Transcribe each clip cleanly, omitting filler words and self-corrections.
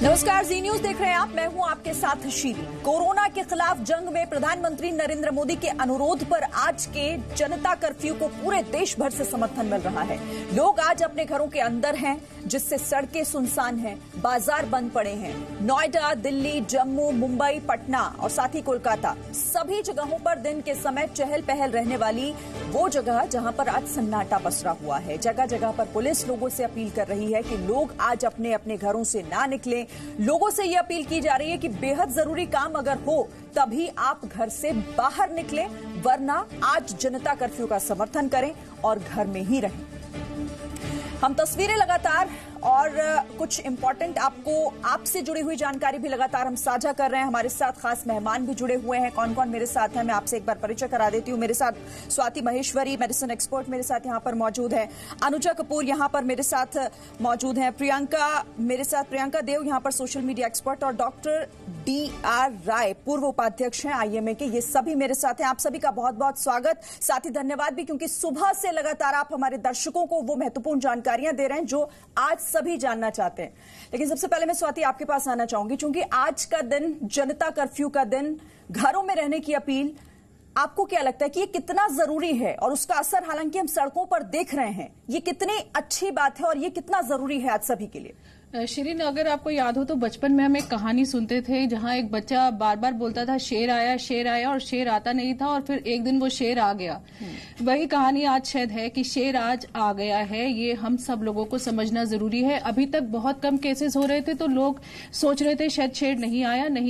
नमस्कार, जी न्यूज देख रहे हैं आप। मैं हूं आपके साथ शीरी। कोरोना के खिलाफ जंग में प्रधानमंत्री नरेंद्र मोदी के अनुरोध पर आज के जनता कर्फ्यू को पूरे देश भर से समर्थन मिल रहा है। लोग आज अपने घरों के अंदर हैं, जिससे सड़कें सुनसान हैं, बाजार बंद पड़े हैं। नोएडा, दिल्ली, जम्मू, मुंबई, पटना और साथ ही कोलकाता, सभी जगहों पर दिन के समय चहल पहल रहने वाली वो जगह जहां पर आज सन्नाटा पसरा हुआ है। जगह जगह पर पुलिस लोगों से अपील कर रही है कि लोग आज अपने अपने घरों से ना निकलें। लोगों से यह अपील की जा रही है कि बेहद जरूरी काम अगर हो तभी आप घर से बाहर निकलें, वरना आज जनता कर्फ्यू का समर्थन करें और घर में ही रहें। हम तस्वीरें लगातार और कुछ इंपॉर्टेंट आपसे जुड़ी हुई जानकारी भी लगातार हम साझा कर रहे हैं। हमारे साथ खास मेहमान भी जुड़े हुए हैं। कौन कौन मेरे साथ हैं, मैं आपसे एक बार परिचय करा देती हूं। मेरे साथ स्वाति महेश्वरी, मेडिसिन एक्सपर्ट, मेरे साथ यहां पर मौजूद है। अनुजा कपूर यहां पर मेरे साथ मौजूद हैं। प्रियंका देव यहां पर सोशल मीडिया एक्सपर्ट, और डॉक्टर DR राय, पूर्व उपाध्यक्ष हैं IMA के। ये सभी मेरे साथ हैं। आप सभी का बहुत बहुत स्वागत, साथ ही धन्यवाद भी, क्योंकि सुबह से लगातार आप हमारे दर्शकों को वो महत्वपूर्ण जानकारियां दे रहे हैं जो आज सभी जानना चाहते हैं। लेकिन सबसे पहले मैं स्वाति आपके पास आना चाहूंगी, क्योंकि आज का दिन जनता कर्फ्यू का दिन, घरों में रहने की अपील, आपको क्या लगता है कि ये कितना जरूरी है और उसका असर हालांकि हम सड़कों पर देख रहे हैं, ये कितनी अच्छी बात है और ये कितना जरूरी है आज सभी के लिए? शिरीन, अगर आपको याद हो तो बचपन में हम एक कहानी सुनते थे जहां एक बच्चा बार बार बोलता था शेर आया, और शेर आता नहीं था, और फिर एक दिन वो शेर आ गया। वही कहानी आज शायद है कि शेर आज आ गया है। ये हम सब लोगों को समझना जरूरी है। अभी तक बहुत कम केसेस हो रहे थे तो लोग सोच रहे थे शायद शेर नहीं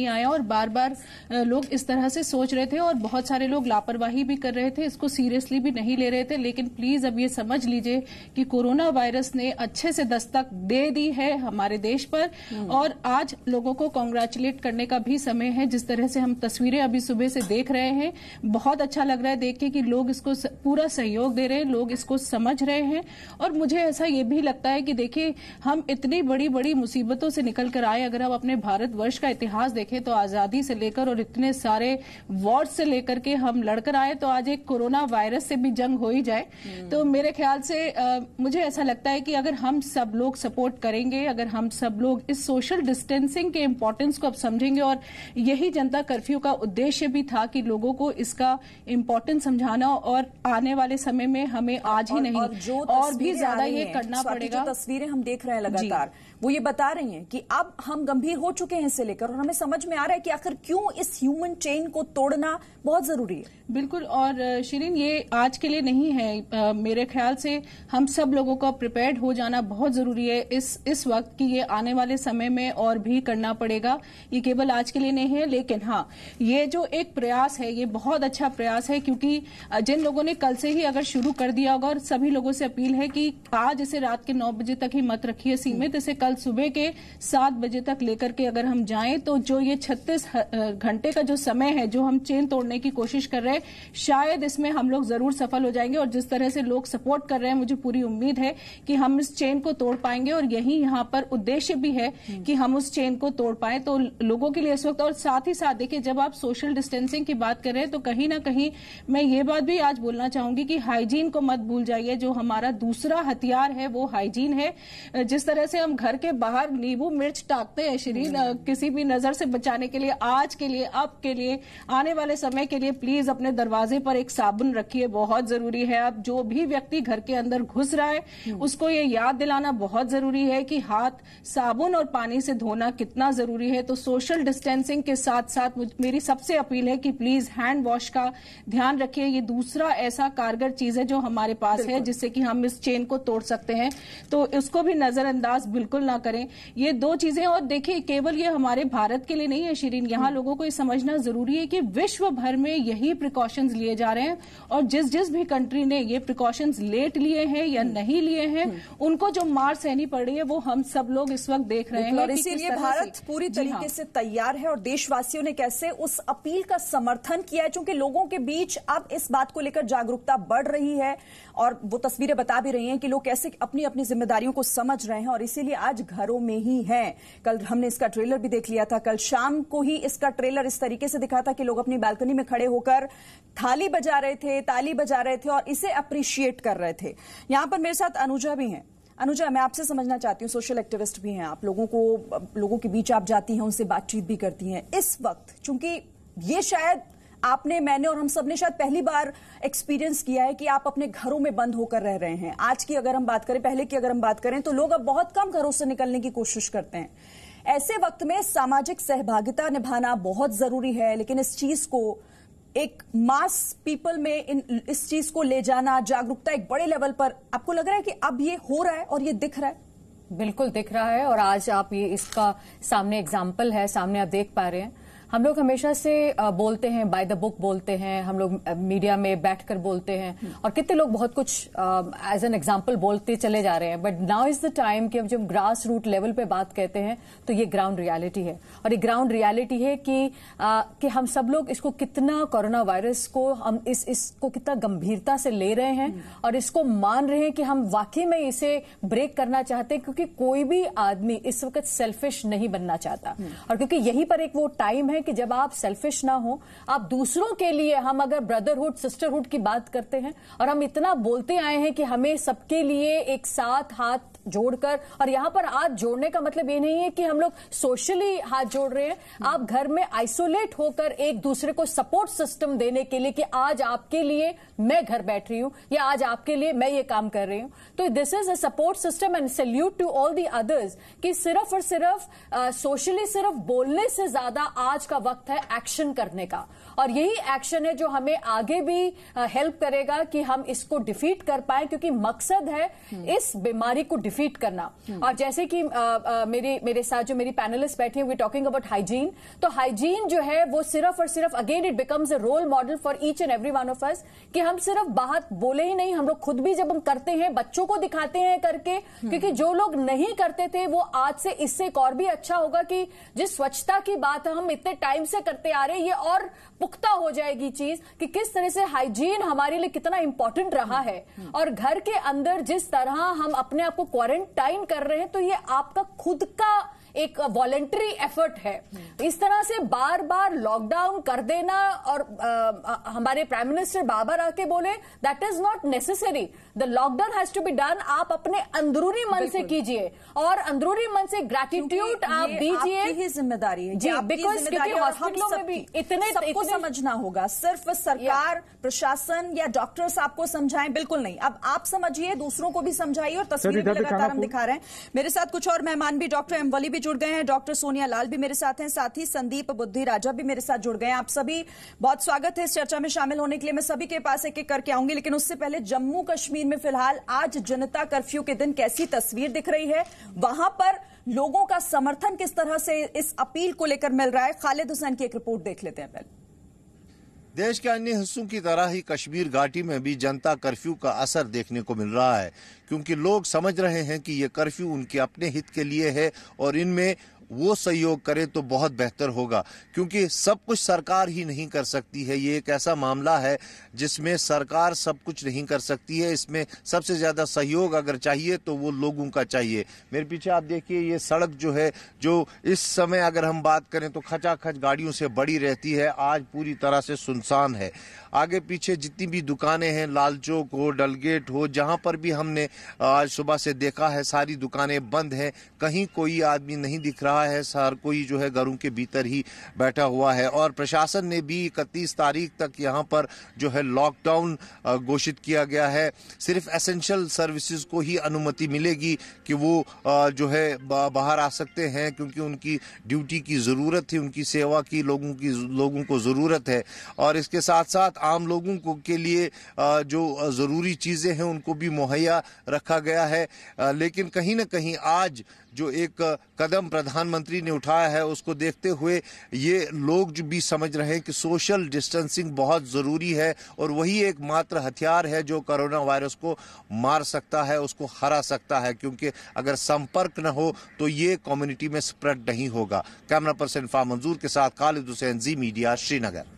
आया, और बार बार लोग इस तरह से सोच रहे थे और बहुत सारे लोग लापरवाही भी कर रहे थे, इसको सीरियसली भी नहीं ले रहे थे। लेकिन प्लीज अब ये समझ लीजिए कि कोरोना वायरस ने अच्छे से दस्तक दे दी है हमारे देश पर, और आज लोगों को कांग्रेचुलेट करने का भी समय है। जिस तरह से हम तस्वीरें अभी सुबह से देख रहे हैं, बहुत अच्छा लग रहा है देख के कि लोग इसको पूरा सहयोग दे रहे हैं, लोग इसको समझ रहे हैं। और मुझे ऐसा ये भी लगता है कि देखिए, हम इतनी बड़ी बड़ी मुसीबतों से निकल कर आए। अगर आप अपने भारतवर्ष का इतिहास देखें तो आजादी से लेकर और इतने सारे वॉर से लेकर के हम लड़कर आए, तो आज एक कोरोना वायरस से भी जंग हो ही जाए। तो मेरे ख्याल से मुझे ऐसा लगता है कि अगर हम सब लोग सपोर्ट करेंगे, अगर हम सब लोग इस सोशल डिस्टेंसिंग के इंपॉर्टेंस को अब समझेंगे, और यही जनता कर्फ्यू का उद्देश्य भी था कि लोगों को इसका इंपॉर्टेंस समझाना, और आने वाले समय में हमें आज ही नहीं और भी ज्यादा ये करना पड़ेगा। जो तस्वीरें हम देख रहे हैं लगातार, वो ये बता रही हैं कि अब हम गंभीर हो चुके हैं इससे लेकर, और हमें समझ में आ रहा है कि आखिर क्यों इस ह्यूमन चेन को तोड़ना बहुत जरूरी है। बिल्कुल, और शिरीन, ये आज के लिए नहीं है। मेरे ख्याल से हम सब लोगों का प्रिपेयर्ड हो जाना बहुत जरूरी है इस वक्त, कि ये आने वाले समय में और भी करना पड़ेगा। ये केवल आज के लिए नहीं है, लेकिन हाँ, ये जो एक प्रयास है ये बहुत अच्छा प्रयास है, क्योंकि जिन लोगों ने कल से ही अगर शुरू कर दिया होगा, और सभी लोगों से अपील है कि आज इसे रात के 9 बजे तक ही मत रखिए सीमित, इसे कल सुबह के 7 बजे तक लेकर के अगर हम जाएं, तो जो ये 36 घंटे का जो समय है जो हम चेन तोड़ने की कोशिश कर रहे हैं, शायद इसमें हम लोग जरूर सफल हो जाएंगे। और जिस तरह से लोग सपोर्ट कर रहे हैं, मुझे पूरी उम्मीद है कि हम इस चेन को तोड़ पाएंगे, और यही यहाँ पर उद्देश्य भी है कि हम उस चेन को तोड़ पाए। तो लोगों के लिए इस वक्त, और साथ ही साथ देखिए, जब आप सोशल डिस्टेंसिंग की बात कर रहे हैं तो कहीं ना कहीं मैं ये बात भी आज बोलना चाहूंगी कि हाइजीन को मत भूल जाइए। जो हमारा दूसरा हथियार है वो हाइजीन है। जिस तरह से हम घर के बाहर नींबू मिर्च टाकते हैं शरीर किसी भी नजर से बचाने के लिए, आज के लिए, अब के लिए, आने वाले समय के लिए, प्लीज अपने दरवाजे पर एक साबुन रखिए, बहुत जरूरी है। अब जो भी व्यक्ति घर के अंदर घुस रहा है उसको ये याद दिलाना बहुत जरूरी है कि हाथ साबुन और पानी से धोना कितना जरूरी है। तो सोशल डिस्टेंसिंग के साथ साथ मेरी सबसे अपील है कि प्लीज हैंड वॉश का ध्यान रखिए। ये दूसरा ऐसा कारगर चीज है जो हमारे पास है, जिससे कि हम इस चेन को तोड़ सकते हैं, तो इसको भी नजरअंदाज बिल्कुल ना करें। ये दो चीजें, और देखिए, केवल ये हमारे भारत के लिए नहीं है शिरीन, यहाँ लोगों को ये समझना जरूरी है कि विश्व भर में यही प्रिकॉशंस लिए जा रहे हैं, और जिस भी कंट्री ने ये प्रिकॉशंस लेट लिए हैं या नहीं लिए हैं, उनको जो मार सहनी पड़ रही है वो हम सब लोग इस वक्त देख रहे हैं। और इसीलिए भारत पूरी तरीके से तैयार है, और देशवासियों ने कैसे उस अपील का समर्थन किया है, क्योंकि लोगों के बीच अब इस बात को लेकर जागरूकता बढ़ रही है, और वो तस्वीरें बता भी रही हैं कि लोग कैसे अपनी अपनी जिम्मेदारियों को समझ रहे हैं, और इसीलिए आज घरों में ही हैं। कल हमने इसका ट्रेलर भी देख लिया था, कल शाम को ही इसका ट्रेलर इस तरीके से दिखा था कि लोग अपनी बालकनी में खड़े होकर थाली बजा रहे थे, ताली बजा रहे थे और इसे अप्रिशिएट कर रहे थे। यहां पर मेरे साथ अनुजा भी हैं। अनुजा, मैं आपसे समझना चाहती हूँ, सोशल एक्टिविस्ट भी हैं आप, लोगों के बीच आप जाती हैं, उनसे बातचीत भी करती हैं। इस वक्त चूंकि ये शायद आपने, मैंने और हम सब ने शायद पहली बार एक्सपीरियंस किया है कि आप अपने घरों में बंद होकर रह रहे हैं। आज की अगर हम बात करें, पहले की अगर हम बात करें, तो लोग अब बहुत कम घरों से निकलने की कोशिश करते हैं। ऐसे वक्त में सामाजिक सहभागिता निभाना बहुत जरूरी है, लेकिन इस चीज को एक मास पीपल में इस चीज को ले जाना, जागरूकता एक बड़े लेवल पर, आपको लग रहा है कि अब ये हो रहा है और ये दिख रहा है? बिल्कुल दिख रहा है, और आज आप ये इसका सामने एग्जाम्पल है, सामने आप देख पा रहे हैं। हम लोग हमेशा से बोलते हैं, बाय द बुक बोलते हैं, हम लोग मीडिया में बैठकर बोलते हैं, और कितने लोग बहुत कुछ एज एन एग्जांपल बोलते चले जा रहे हैं। But now is the time कि अब जब ग्रास रूट लेवल पे बात कहते हैं तो ये ग्राउंड रियलिटी है, और ये ग्राउंड रियलिटी है कि हम सब लोग इसको कितना, कोरोना वायरस को हम इसको कितना गंभीरता से ले रहे हैं और इसको मान रहे हैं कि हम वाकई में इसे ब्रेक करना चाहते हैं, क्योंकि कोई भी आदमी इस वक्त सेल्फिश नहीं बनना चाहता। और क्योंकि यहीं पर एक वो टाइम है कि जब आप सेल्फिश ना हो, आप दूसरों के लिए, हम अगर ब्रदरहुड सिस्टरहुड की बात करते हैं और हम इतना बोलते आए हैं कि हमें सबके लिए एक साथ हाथ जोड़कर, और यहां पर हाथ जोड़ने का मतलब ये नहीं है कि हम लोग सोशली हाथ जोड़ रहे हैं, आप घर में आइसोलेट होकर एक दूसरे को सपोर्ट सिस्टम देने के लिए कि आज आपके लिए मैं घर बैठ रही हूं, या आज आपके लिए मैं ये काम कर रही हूं। तो this is a support system, and salute to all the others कि सिर्फ और सिर्फ सोशली सिर्फ बोलने से ज्यादा आज का वक्त है एक्शन करने का, और यही एक्शन है जो हमें आगे भी हेल्प करेगा कि हम इसको डिफीट कर पाए, क्योंकि मकसद है इस बीमारी को डिफीट करना। और जैसे कि मेरे साथ जो मेरी पैनलिस्ट बैठी हैं, वी टॉकिंग अबाउट हाइजीन, तो हाइजीन जो है वो सिर्फ और सिर्फ again it becomes a role model for each and every one of us, कि हम सिर्फ बाहर बोले ही नहीं, हम लोग खुद भी जब हम करते हैं बच्चों को दिखाते हैं करके, क्योंकि जो लोग नहीं करते थे वो आज से इससे एक और भी अच्छा होगा कि जिस स्वच्छता की बात हम इतने टाइम से करते आ रहे हैं, ये और पुख्ता हो जाएगी चीज कि किस तरह से हाइजीन हमारे लिए कितना इंपॉर्टेंट रहा है। और घर के अंदर जिस तरह हम अपने आप को क्वारंटाइन कर रहे हैं, तो ये आपका खुद का एक वॉलेंटरी एफर्ट है। इस तरह से बार बार लॉकडाउन कर देना, और हमारे प्राइम मिनिस्टर बार आके बोले that is not necessary, the lockdown has to be done, आप अपने अंदरूनी मन से कीजिए, और अंदरूनी मन से ग्रेटिट्यूड आप दीजिए, आपकी जिम्मेदारी है जी, बिकॉज क्योंकि हॉस्पिटलों में भी इतने सबको समझना होगा, सिर्फ सरकार, प्रशासन या डॉक्टर्स आपको समझाएं, बिल्कुल नहीं। अब आप समझिए, दूसरों को भी समझाइए, और तस्वीरें भी लगातार हम दिखा रहे हैं। मेरे साथ कुछ और मेहमान भी, डॉक्टर एम वली भी जुड़ गए हैं, डॉक्टर सोनिया लाल भी मेरे साथ हैं, साथ ही संदीप बुद्धि राजा भी मेरे साथ जुड़ गए हैं। आप सभी बहुत स्वागत है इस चर्चा में शामिल होने के लिए। मैं सभी के पास एक एक करके आऊंगी, लेकिन उससे पहले जम्मू कश्मीर में फिलहाल आज जनता कर्फ्यू के दिन कैसी तस्वीर दिख रही है, वहां पर लोगों का समर्थन किस तरह से इस अपील को लेकर मिल रहा है, खालिद हुसैन की एक रिपोर्ट देख लेते हैं पहले। देश के अन्य हिस्सों की तरह ही कश्मीर घाटी में भी जनता कर्फ्यू का असर देखने को मिल रहा है, क्योंकि लोग समझ रहे हैं कि ये कर्फ्यू उनके अपने हित के लिए है, और इनमें वो सहयोग करे तो बहुत बेहतर होगा, क्योंकि सब कुछ सरकार ही नहीं कर सकती है। ये एक ऐसा मामला है जिसमें सरकार सब कुछ नहीं कर सकती है, इसमें सबसे ज्यादा सहयोग अगर चाहिए तो वो लोगों का चाहिए। मेरे पीछे आप देखिए, ये सड़क जो है, जो इस समय अगर हम बात करें तो खचाखच गाड़ियों से बड़ी रहती है, आज पूरी तरह से सुनसान है। आगे पीछे जितनी भी दुकानें हैं, लाल चौक हो, डलगेट हो, जहां पर भी हमने आज सुबह से देखा है, सारी दुकानें बंद हैं, कहीं कोई आदमी नहीं दिख रहा है, हर कोई जो है घरों के भीतर ही बैठा हुआ है। और प्रशासन ने भी 31 तारीख तक यहां पर जो है लॉकडाउन घोषित किया गया है। सिर्फ एसेंशियल सर्विसेज को ही अनुमति मिलेगी कि वो जो है बाहर आ सकते हैं, क्योंकि उनकी ड्यूटी की जरूरत है, उनकी सेवा की लोगों को जरूरत है। और इसके साथ साथ आम लोगों को के लिए जो जरूरी चीजें हैं उनको भी मुहैया रखा गया है। लेकिन कहीं ना कहीं आज जो एक कदम प्रधानमंत्री ने उठाया है, उसको देखते हुए ये लोग जो भी समझ रहे हैं कि सोशल डिस्टेंसिंग बहुत जरूरी है, और वही एकमात्र हथियार है जो कोरोना वायरस को मार सकता है, उसको हरा सकता है, क्योंकि अगर संपर्क न हो तो ये कम्युनिटी में स्प्रेड नहीं होगा। कैमरा पर्सन फा मंजूर के साथ खालिद हुसैन, जी मीडिया, श्रीनगर।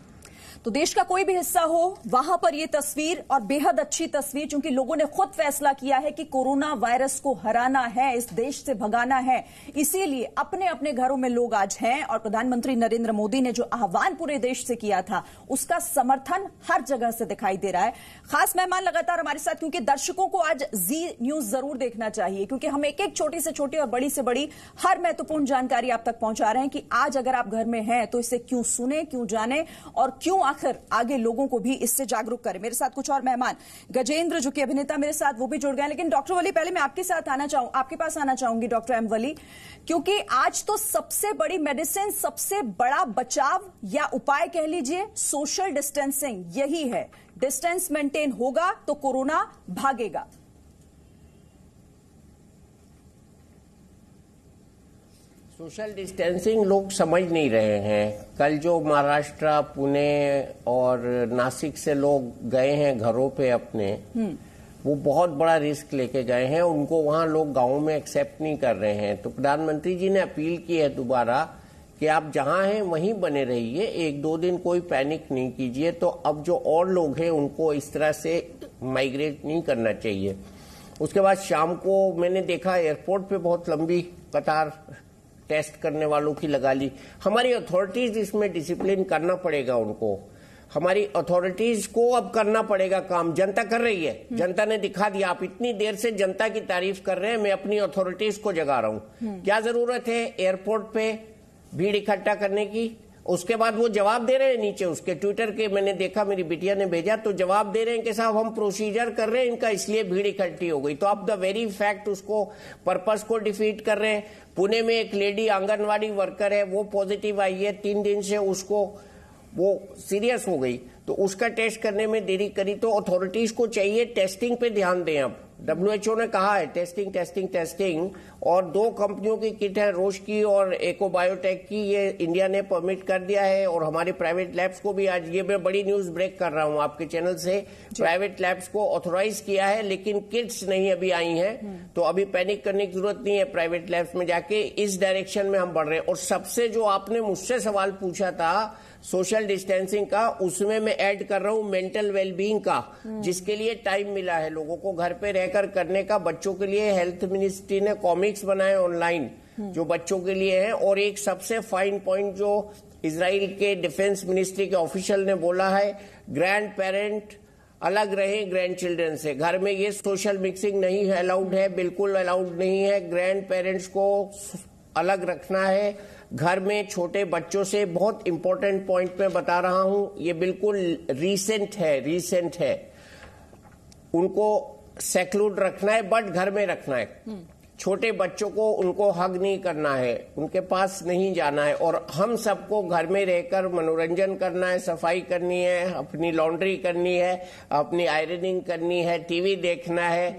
तो देश का कोई भी हिस्सा हो, वहां पर यह तस्वीर और बेहद अच्छी तस्वीर, क्योंकि लोगों ने खुद फैसला किया है कि कोरोना वायरस को हराना है, इस देश से भगाना है। इसीलिए अपने अपने घरों में लोग आज हैं और प्रधानमंत्री नरेंद्र मोदी ने जो आह्वान पूरे देश से किया था, उसका समर्थन हर जगह से दिखाई दे रहा है। खास मेहमान लगातार हमारे साथ, क्योंकि दर्शकों को आज जी न्यूज जरूर देखना चाहिए, क्योंकि हम एक एक छोटी से छोटी और बड़ी से बड़ी हर महत्वपूर्ण जानकारी आप तक पहुंचा रहे हैं कि आज अगर आप घर में हैं तो इसे क्यों सुने, क्यों जाने और क्यों आखिर आगे लोगों को भी इससे जागरूक करें। मेरे साथ कुछ और मेहमान, गजेंद्र जो कि अभिनेता मेरे साथ, वो भी जुड़ गए। लेकिन डॉक्टर वली, पहले मैं आपके पास आना चाहूंगी डॉक्टर एम वली, क्योंकि आज तो सबसे बड़ी मेडिसिन, सबसे बड़ा बचाव या उपाय कह लीजिए, सोशल डिस्टेंसिंग यही है। डिस्टेंस मेंटेन होगा तो कोरोना भागेगा। सोशल डिस्टेंसिंग लोग समझ नहीं रहे हैं। कल जो महाराष्ट्र, पुणे और नासिक से लोग गए हैं घरों पे अपने, वो बहुत बड़ा रिस्क लेके गए हैं। उनको वहां लोग गांवों में एक्सेप्ट नहीं कर रहे हैं। तो प्रधानमंत्री जी ने अपील की है दोबारा कि आप जहां हैं वहीं बने रहिए, एक दो दिन कोई पैनिक नहीं कीजिए। तो अब जो और लोग हैं उनको इस तरह से माइग्रेट नहीं करना चाहिए। उसके बाद शाम को मैंने देखा एयरपोर्ट पे बहुत लंबी कतार टेस्ट करने वालों की लगा ली। हमारी अथॉरिटीज इसमें डिसिप्लिन करना पड़ेगा उनको। हमारी अथॉरिटीज को अब करना पड़ेगा काम। जनता कर रही है, जनता ने दिखा दिया। आप इतनी देर से जनता की तारीफ कर रहे हैं, मैं अपनी अथॉरिटीज को जगा रहा हूं। क्या जरूरत है एयरपोर्ट पे भीड़ इकट्ठा करने की? उसके बाद वो जवाब दे रहे हैं नीचे उसके ट्विटर के, मैंने देखा, मेरी बिटिया ने भेजा, तो जवाब दे रहे हैं कि साहब हम प्रोसीजर कर रहे हैं इनका, इसलिए भीड़ इकट्ठी हो गई। तो आप द वेरी फैक्ट उसको, पर्पस को डिफीट कर रहे हैं। पुणे में एक लेडी आंगनवाड़ी वर्कर है, वो पॉजिटिव आई है, 3 दिन से उसको वो सीरियस हो गई, तो उसका टेस्ट करने में देरी करी। तो अथॉरिटीज को चाहिए टेस्टिंग पे ध्यान दें। अब WHO ने कहा है टेस्टिंग टेस्टिंग टेस्टिंग, और 2 कंपनियों की किट है, रोश की और एको बायोटेक की, ये इंडिया ने परमिट कर दिया है। और हमारे प्राइवेट लैब्स को भी, आज ये मैं बड़ी न्यूज ब्रेक कर रहा हूं आपके चैनल से, प्राइवेट लैब्स को ऑथोराइज किया है, लेकिन किट्स नहीं अभी आई हैं। तो अभी पैनिक करने की जरूरत नहीं है, प्राइवेट लैब्स में जाके इस डायरेक्शन में हम बढ़ रहे हैं। और सबसे जो आपने मुझसे सवाल पूछा था सोशल डिस्टेंसिंग का, उसमें मैं ऐड कर रहा हूं मेंटल वेलबींग का, जिसके लिए टाइम मिला है लोगों को घर पे रहकर करने का। बच्चों के लिए हेल्थ मिनिस्ट्री ने कॉमिक्स बनाए ऑनलाइन जो बच्चों के लिए है। और एक सबसे फाइन पॉइंट जो इजराइल के डिफेंस मिनिस्ट्री के ऑफिशियल ने बोला है, ग्रैंड पेरेंट अलग रहे ग्रैंड चिल्ड्रन से। घर में ये सोशल मिक्सिंग नहीं है, अलाउड है, बिल्कुल अलाउड नहीं है। ग्रैंड पेरेंट्स को अलग रखना है घर में छोटे बच्चों से। बहुत इंपॉर्टेंट पॉइंट मैं बता रहा हूं, ये बिल्कुल रीसेंट है। उनको सेक्लूड रखना है, बट घर में रखना है। छोटे बच्चों को उनको हग नहीं करना है, उनके पास नहीं जाना है। और हम सबको घर में रहकर मनोरंजन करना है, सफाई करनी है, अपनी लॉन्ड्री करनी है, अपनी आयरनिंग करनी है, टीवी देखना है,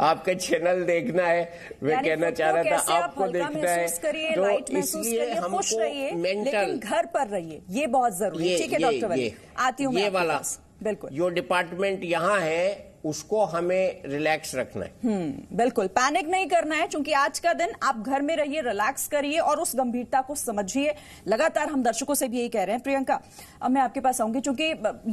आपका चैनल देखना है। मैं कहना चाह रहा था आपको देखना है, तो इसलिए हमको मेंटल घर पर रहिए, ये बहुत जरूरी है। ठीक है डॉक्टर वली, आती हूँ ये वाला बिल्कुल जो डिपार्टमेंट यहाँ है उसको हमें रिलैक्स रखना है। बिल्कुल पैनिक नहीं करना है, क्योंकि आज का दिन आप घर में रहिए, रिलैक्स करिए और उस गंभीरता को समझिए। लगातार हम दर्शकों से भी यही कह रहे हैं। प्रियंका, अब मैं आपके पास आऊंगी, क्योंकि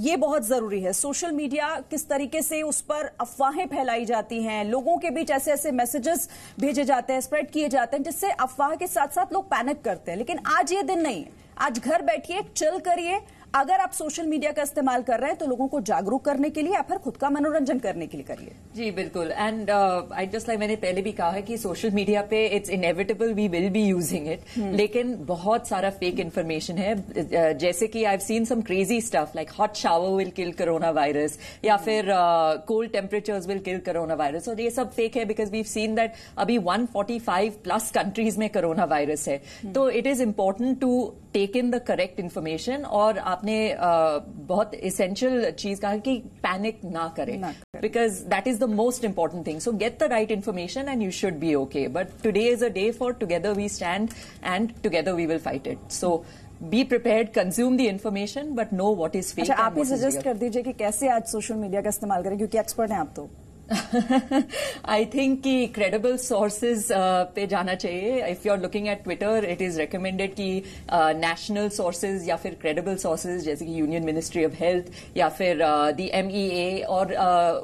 ये बहुत जरूरी है। सोशल मीडिया किस तरीके से उस पर अफवाहें फैलाई जाती हैं, लोगों के बीच ऐसे ऐसे मैसेजेस भेजे जाते हैं, स्प्रेड किए जाते हैं, जिससे अफवाह के साथ साथ लोग पैनिक करते हैं। लेकिन आज ये दिन नहीं है, आज घर बैठिए, चिल करिए। अगर आप सोशल मीडिया का इस्तेमाल कर रहे हैं तो लोगों को जागरूक करने के लिए या फिर खुद का मनोरंजन करने के लिए करिए। जी बिल्कुल। एंड आई जस्ट लाइक मैंने पहले भी कहा है कि सोशल मीडिया पे it's inevitable, we will be using it, लेकिन बहुत सारा फेक इन्फॉर्मेशन है। जैसे कि I have seen some crazy stuff like hot shower will kill corona virus, या फिर cold temperatures will kill corona virus. और ये सब फेक है because we have seen that अभी 145+ कंट्रीज में कोरोना वायरस है। तो it is important to take in the correct information. और आपने बहुत एसेंशियल चीज कहा कि पैनिक ना करें, because that is the most important thing. So get the right information and you should be okay. But today is a day for together we stand and together we will fight it. So be prepared, consume the information, but know what is fake. अच्छा, आप ही suggest कर दीजिए कि कैसे आज social media का इस्तेमाल करें, क्योंकि एक्सपर्ट हैं आप तो। आई थिंक कि क्रेडिबल सोर्सेज पे जाना चाहिए. If you are looking at Twitter, it is recommended कि नेशनल सोर्सेज या फिर क्रेडिबल सोर्सेज जैसे कि यूनियन मिनिस्ट्री ऑफ हेल्थ या फिर द MEA, और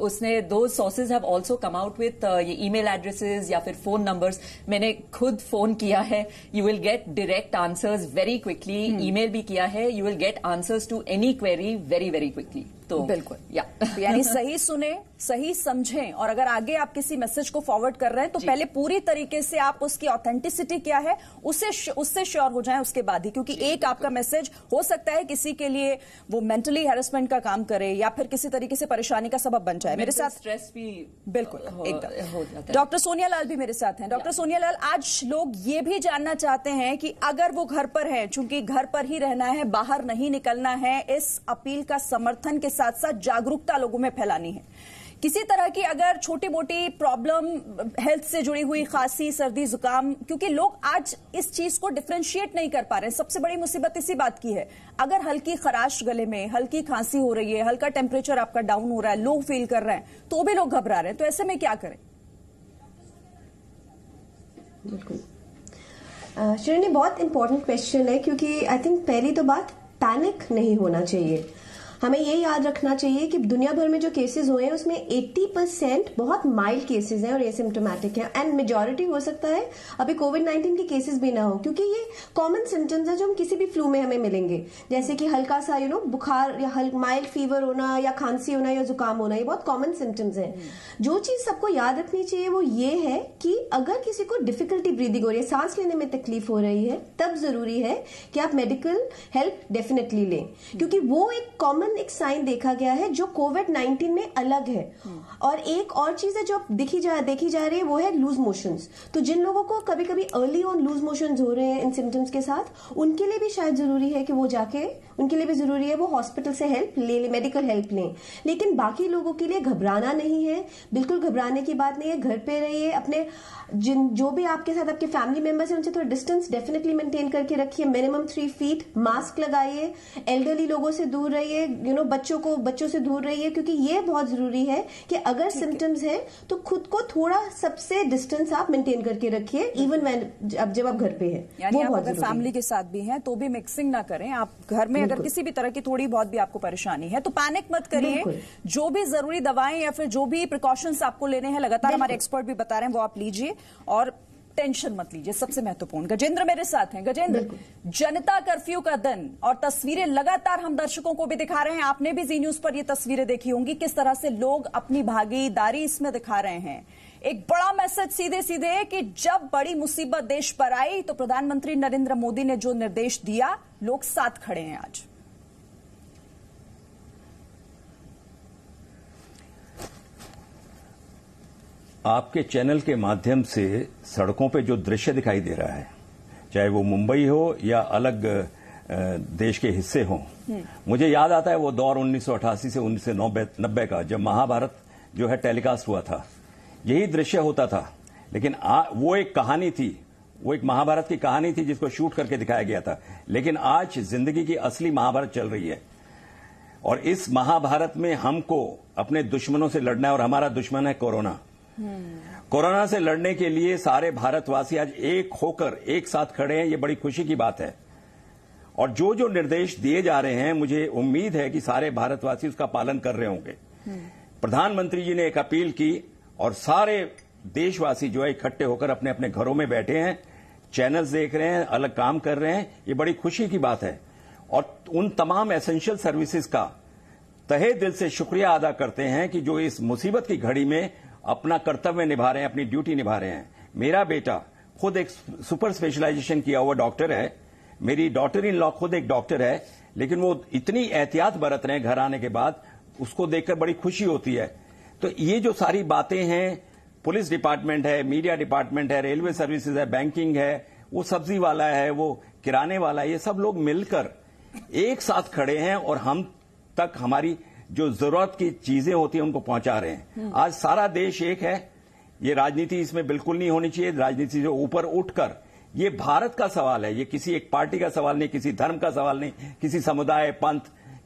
उसने दो sources have also come out with ये ईमेल एड्रेसेस या फिर फोन नंबर्स. मैंने खुद फोन किया है. You will get direct answers very quickly. Email भी किया है. You will get answers to any query very very quickly. तो बिल्कुल या यानी सही सुने, सही समझें, और अगर आगे आप किसी मैसेज को फॉरवर्ड कर रहे हैं तो पहले पूरी तरीके से आप उसकी ऑथेंटिसिटी क्या है उससे श्योर हो जाएं उसके बाद ही, क्योंकि एक आपका मैसेज हो सकता है किसी के लिए वो मेंटली हैरेसमेंट का काम करे या फिर किसी तरीके से परेशानी का सबब बन जाए. मेरे साथ स्ट्रेस भी बिल्कुल एकदम हो जाता है. डॉक्टर सोनिया लाल भी मेरे साथ हैं. डॉक्टर सोनिया लाल, आज लोग ये भी जानना चाहते हैं कि अगर वो घर पर हैं, चूंकि घर पर ही रहना है, बाहर नहीं निकलना है, इस अपील का समर्थन के साथ साथ जागरूकता लोगों में फैलानी है. किसी तरह की अगर छोटी मोटी प्रॉब्लम, हेल्थ से जुड़ी हुई खांसी, सर्दी, जुकाम, क्योंकि लोग आज इस चीज को डिफरेंशिएट नहीं कर पा रहे हैं. सबसे बड़ी मुसीबत इसी बात की है. अगर हल्की खराश गले में, हल्की खांसी हो रही है, हल्का टेम्परेचर आपका डाउन हो रहा है, लो फील कर रहे हैं, तो भी लोग घबरा रहे हैं. तो ऐसे में क्या करें? बिल्कुल श्रेणी, बहुत इंपॉर्टेंट क्वेश्चन है, क्योंकि आई थिंक पहली तो बात, पैनिक नहीं होना चाहिए. हमें ये याद रखना चाहिए कि दुनिया भर में जो केसेस हुए हैं उसमें 80% बहुत माइल्ड केसेस हैं और एसिम्प्टोमेटिक हैं, एंड मेजॉरिटी हो सकता है अभी कोविड-19 के केसेस भी ना हो, क्योंकि ये कॉमन सिम्टम्स हैं जो हम किसी भी फ्लू में हमें मिलेंगे, जैसे कि हल्का सा बुखार या माइल्ड फीवर होना या खांसी होना या जुकाम होना. ये बहुत कॉमन सिम्टम्स हैं. जो चीज सबको याद रखनी चाहिए वो ये है कि अगर किसी को डिफिकल्टी ब्रीदिंग हो रही है, सांस लेने में तकलीफ हो रही है, तब जरूरी है कि आप मेडिकल हेल्प डेफिनेटली लें, क्योंकि वो एक कॉमन एक साइन देखा गया है जो कोविड-19 में अलग है. और एक और चीज है जो देखी जा रही है, वो है लूज मोशंस. तो जिन लोगों को कभी कभी अर्ली ऑन लूज मोशंस हो रहे हैं इन सिम्टम्स के साथ, उनके लिए भी शायद जरूरी है कि वो जाके, उनके लिए भी जरूरी है वो हॉस्पिटल से हेल्प ले, मेडिकल हेल्प लें. लेकिन बाकी लोगों के लिए घबराना नहीं है, बिल्कुल घबराने की बात नहीं है. घर पे रहिए, अपने जो भी आपके साथ आपके फैमिली मेंबर्स हैं उनसे थोड़ा डिस्टेंस डेफिनेटली मेंटेन करके रखिए. मिनिमम 3 फीट, मास्क लगाइए, एल्डरली लोगों से दूर रहिए, बच्चों से दूर रहिए, क्योंकि ये बहुत जरूरी है कि अगर सिम्टम्स है तो खुद को थोड़ा सबसे डिस्टेंस आप मेंटेन करके रखिए, इवन जब आप घर पे हैं. यानी आप अगर फैमिली के साथ भी हैं तो भी मिक्सिंग ना करें. आप घर में अगर किसी भी तरह की थोड़ी बहुत भी आपको परेशानी है तो पैनिक मत करिए. जो भी जरूरी दवाएं या फिर जो भी प्रिकॉशंस आपको लेने हैं, लगातार हमारे एक्सपर्ट भी बता रहे हैं, वो आप लीजिए और टेंशन मत लीजिए. सबसे महत्वपूर्ण, गजेंद्र मेरे साथ हैं. गजेंद्र, जनता कर्फ्यू का दिन और तस्वीरें लगातार हम दर्शकों को भी दिखा रहे हैं. आपने भी जी न्यूज पर ये तस्वीरें देखी होंगी, किस तरह से लोग अपनी भागीदारी इसमें दिखा रहे हैं. एक बड़ा मैसेज सीधे सीधे कि जब बड़ी मुसीबत देश पर आई तो प्रधानमंत्री नरेंद्र मोदी ने जो निर्देश दिया, लोग साथ खड़े हैं. आज आपके चैनल के माध्यम से सड़कों पे जो दृश्य दिखाई दे रहा है, चाहे वो मुंबई हो या अलग देश के हिस्से हों, मुझे याद आता है वो दौर 1988 से 1990 का, जब महाभारत जो है टेलीकास्ट हुआ था. यही दृश्य होता था, लेकिन वो एक कहानी थी, वो एक महाभारत की कहानी थी जिसको शूट करके दिखाया गया था. लेकिन आज जिंदगी की असली महाभारत चल रही है, और इस महाभारत में हमको अपने दुश्मनों से लड़ना है, और हमारा दुश्मन है कोरोना. कोरोना से लड़ने के लिए सारे भारतवासी आज एक होकर एक साथ खड़े हैं. ये बड़ी खुशी की बात है. और जो जो निर्देश दिए जा रहे हैं, मुझे उम्मीद है कि सारे भारतवासी उसका पालन कर रहे होंगे. प्रधानमंत्री जी ने एक अपील की और सारे देशवासी जो है इकट्ठे होकर अपने अपने घरों में बैठे हैं, चैनल्स देख रहे हैं, अलग काम कर रहे हैं. ये बड़ी खुशी की बात है. और उन तमाम एसेंशियल सर्विसेज का तहे दिल से शुक्रिया अदा करते हैं कि जो इस मुसीबत की घड़ी में अपना कर्तव्य निभा रहे हैं, अपनी ड्यूटी निभा रहे हैं. मेरा बेटा खुद एक सुपर स्पेशलाइजेशन किया हुआ डॉक्टर है, मेरी डॉटर इन लॉ खुद एक डॉक्टर है, लेकिन वो इतनी एहतियात बरत रहे हैं घर आने के बाद, उसको देखकर बड़ी खुशी होती है. तो ये जो सारी बातें हैं, पुलिस डिपार्टमेंट है, मीडिया डिपार्टमेंट है, रेलवे सर्विसेज है, बैंकिंग है, वो सब्जी वाला है, वो किराने वाला है, ये सब लोग मिलकर एक साथ खड़े हैं और हम तक हमारी जो जरूरत की चीजें होती हैं उनको पहुंचा रहे हैं. आज सारा देश एक है. ये राजनीति इसमें बिल्कुल नहीं होनी चाहिए. राजनीति से ऊपर उठकर, ये भारत का सवाल है, ये किसी एक पार्टी का सवाल नहीं, किसी धर्म का सवाल नहीं, किसी समुदाय, पंथ,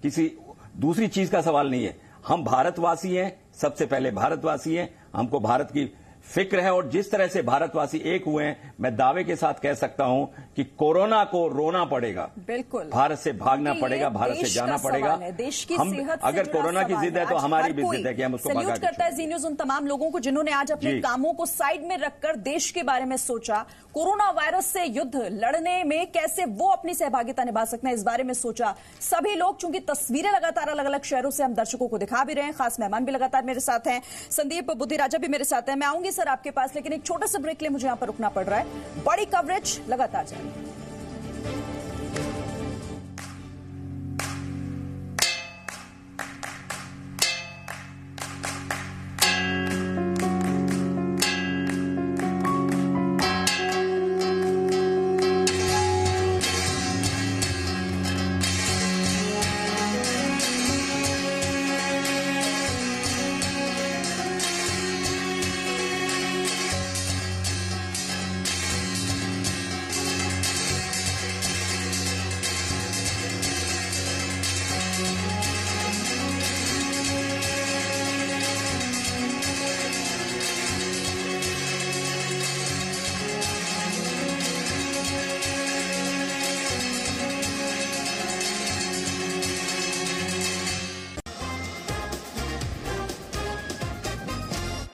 किसी दूसरी चीज का सवाल नहीं है. हम भारतवासी हैं, सबसे पहले भारतवासी हैं, हमको भारत की फिक्र है और जिस तरह से भारतवासी एक हुए हैं, मैं दावे के साथ कह सकता हूं कि कोरोना को रोना पड़ेगा, बिल्कुल भारत से भागना पड़ेगा, भारत से जाना पड़ेगा। देश की हम सेहत अगर कोरोना की जिद है तो हमारी भी जिद है कि हम उसको भगा के करता है जी न्यूज़ उन तमाम लोगों को जिन्होंने आज अपने कामों को साइड में रखकर देश के बारे में सोचा, कोरोना वायरस से युद्ध लड़ने में कैसे वो अपनी सहभागिता निभा सकते हैं इस बारे में सोचा। सभी लोग, चूंकि तस्वीरें लगातार अलग अलग शहरों से हम दर्शकों को दिखा भी रहे हैं, खास मेहमान भी लगातार मेरे साथ हैं, संदीप बुद्धिराजा भी मेरे साथ हैं। मैं आऊंगी सर आपके पास, लेकिन एक छोटा सा ब्रेक ले मुझे यहां पर रुकना पड़ रहा है। बड़ी कवरेज लगातार जारी है।